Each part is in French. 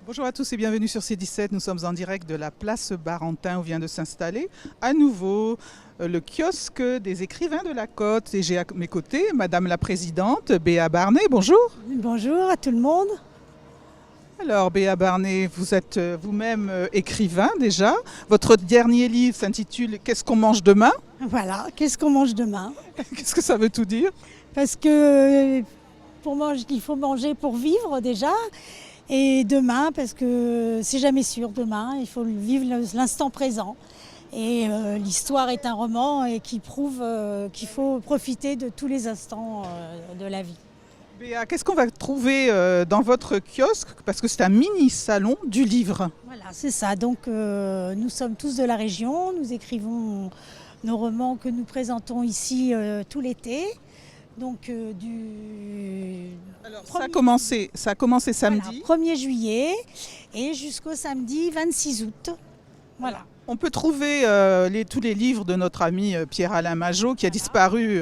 Bonjour à tous et bienvenue sur C17. Nous sommes en direct de la place Barentin où vient de s'installer à nouveau le kiosque des écrivains de la Côte. Et j'ai à mes côtés Madame la Présidente, Béa Barnet. Bonjour. Bonjour à tout le monde. Alors Béa Barnet, vous êtes vous-même écrivain déjà. Votre dernier livre s'intitule Qu'est-ce qu'on mange demain? Voilà, qu'est-ce qu'on mange demain? Qu'est-ce que ça veut tout dire? Parce que pour manger, il faut manger pour vivre déjà. Et demain, parce que c'est jamais sûr demain, il faut vivre l'instant présent. Et l'histoire est un roman et qui prouve qu'il faut profiter de tous les instants de la vie. Béa, qu'est-ce qu'on va trouver dans votre kiosque? Parce que c'est un mini salon du livre. Voilà, c'est ça. Donc nous sommes tous de la région, nous écrivons nos romans que nous présentons ici tout l'été. Donc Alors, ça a commencé samedi. Voilà, 1er juillet et jusqu'au samedi 26 août. Voilà. On peut trouver tous les livres de notre ami Pierre-Alain Majot qui a disparu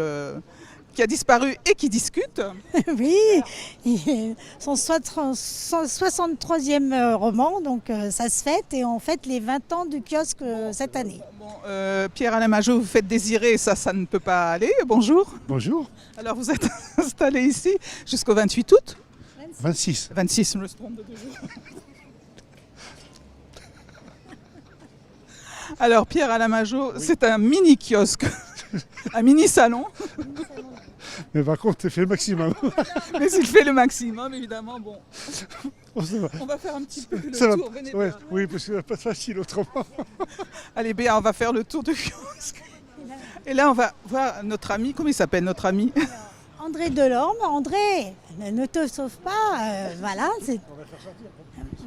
et qui discute. Oui, son 63e roman, donc ça se fête et on fête les 20 ans du kiosque cette année. Pierre-Alain Majot, vous faites désirer, ça ne peut pas aller. Bonjour. Bonjour. Alors vous êtes installé ici jusqu'au 28 août 26. 26, je me trompe de 2 jours. Alors Pierre-Alain Majot, c'est un mini kiosque, un mini salon. Mais par contre, tu fais le maximum. Mais il fait le maximum, évidemment. Bon, Oh, ça va. on va faire un petit peu le Ça va. tour. Venez Ouais, Béa. oui, parce que ça va pas être facile autrement. Allez Béa, on va faire le tour du kiosque. Et là, on va voir notre ami. Comment il s'appelle notre ami? André Delorme, André, ne te sauve pas, voilà.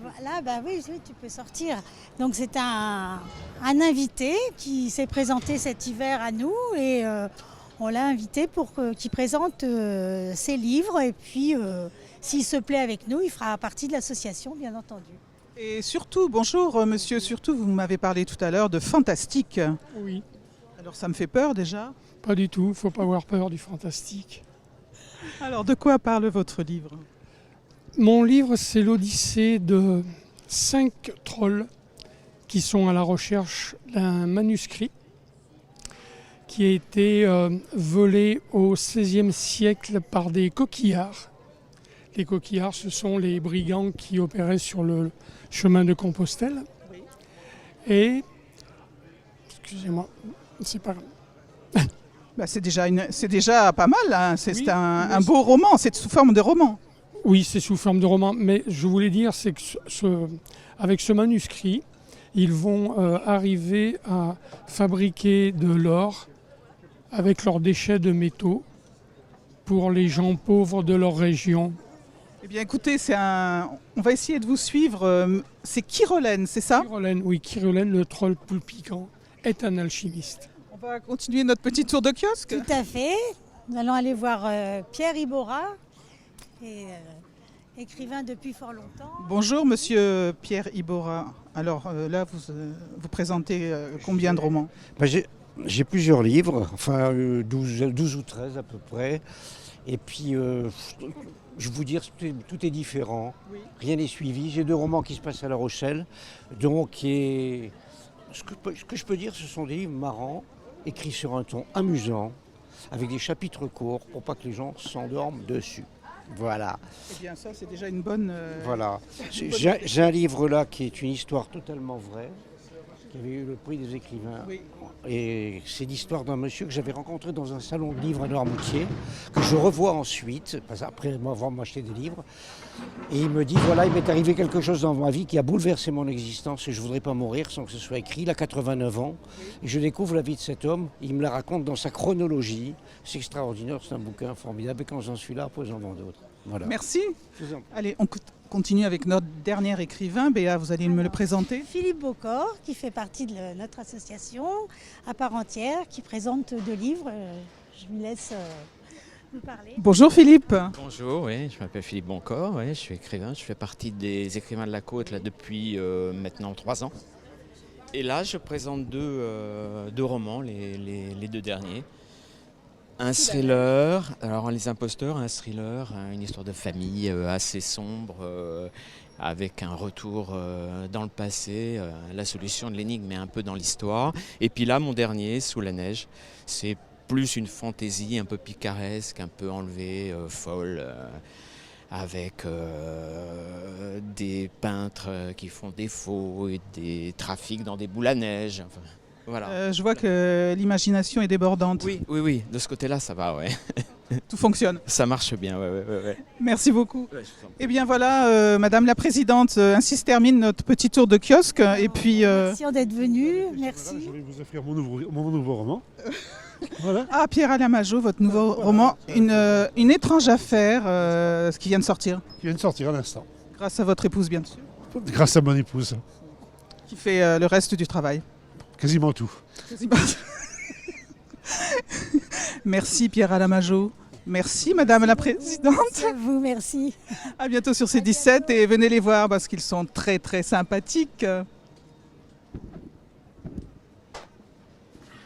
Voilà, bah oui, tu peux sortir. Donc c'est un invité qui s'est présenté cet hiver à nous et on l'a invité pour qu'il présente ses livres et puis s'il se plaît avec nous, il fera partie de l'association, bien entendu. Et surtout, bonjour monsieur, surtout vous m'avez parlé tout à l'heure de fantastique. Oui, Alors ça me fait peur déjà. pas du tout, faut pas avoir peur du fantastique. Alors de quoi parle votre livre? Mon livre, c'est l'odyssée de 5 trolls qui sont à la recherche d'un manuscrit qui a été volé au XVIe siècle par des coquillards. Les coquillards, ce sont les brigands qui opéraient sur le chemin de Compostelle. Oui. Et, excusez-moi, c'est pas grave. Bah, c'est déjà pas mal, hein. C'est Oui, un mais beau roman, c'est sous forme de roman. Oui, c'est sous forme de roman, mais je voulais dire, c'est que avec ce manuscrit, ils vont arriver à fabriquer de l'or avec leurs déchets de métaux pour les gens pauvres de leur région. Eh bien écoutez, on va essayer de vous suivre. C'est Kyrolène, c'est ça? Kyrolène, le troll poule piquant, est un alchimiste. On va continuer notre petit tour de kiosque. Tout à fait. Nous allons aller voir Pierre Ibora, écrivain depuis fort longtemps. Bonjour monsieur Pierre Ibora. Alors là, vous présentez combien de romans? J'ai plusieurs livres, enfin 12 ou 13 à peu près. Et puis, je vous dire, tout est différent. Oui. Rien n'est suivi. J'ai 2 romans qui se passent à La Rochelle. Donc, ce que je peux dire, ce sont des livres marrants, écrits sur un ton amusant, avec des chapitres courts pour pas que les gens s'endorment dessus. Voilà. Eh bien ça, c'est déjà une bonne... Voilà. J'ai un livre là qui est une histoire totalement vraie, qui avait eu le prix des écrivains. Oui. Et c'est l'histoire d'un monsieur que j'avais rencontré dans un salon de livres à Noirmoutier, que je revois ensuite, après avoir acheté des livres. Et il me dit, voilà, il m'est arrivé quelque chose dans ma vie qui a bouleversé mon existence et je ne voudrais pas mourir sans que ce soit écrit. Il a 89 ans et je découvre la vie de cet homme. Il me la raconte dans sa chronologie. C'est extraordinaire, c'est un bouquin formidable. Et quand j'en suis là, après j'en vends d'autres. Voilà. Merci. Je vous en prie. Allez, on continue avec notre dernier écrivain. Béa, vous allez me le présenter? Philippe Beaucorps, qui fait partie de notre association à part entière, qui présente 2 livres. Je lui laisse nous parler. Bonjour Philippe. Bonjour, oui, je m'appelle Philippe Boncorps, oui, je suis écrivain, je fais partie des écrivains de la Côte là, depuis maintenant 3 ans. Et là, je présente deux romans, les 2 derniers. Un thriller, alors Les Imposteurs, un thriller, une histoire de famille assez sombre, avec un retour dans le passé, la solution de l'énigme est un peu dans l'histoire. Et puis là, mon dernier, Sous la neige, c'est plus une fantaisie un peu picaresque, un peu enlevée, folle, avec des peintres qui font des faux et des trafics dans des boules à neige. Enfin, voilà. Je vois que l'imagination est débordante. Oui, de ce côté-là, ça va, ouais. Tout fonctionne. Ça marche bien, ouais. Merci beaucoup. Ouais, je vous en prie. Eh bien voilà, Madame la Présidente, ainsi se termine notre petit tour de kiosque. Et puis, Merci d'être venu, Voilà, merci. je vais vous offrir mon nouveau roman. Voilà. ah, Pierre Alain Majot, votre nouveau roman, une étrange affaire, ce qui vient de sortir, Qui vient de sortir à l'instant. grâce à votre épouse bien sûr, Grâce à mon épouse. qui fait le reste du travail. Quasiment tout. Merci Pierre Alain Majot. Merci Madame la Présidente. À vous, merci. À bientôt sur C17 et venez les voir parce qu'ils sont très très sympathiques.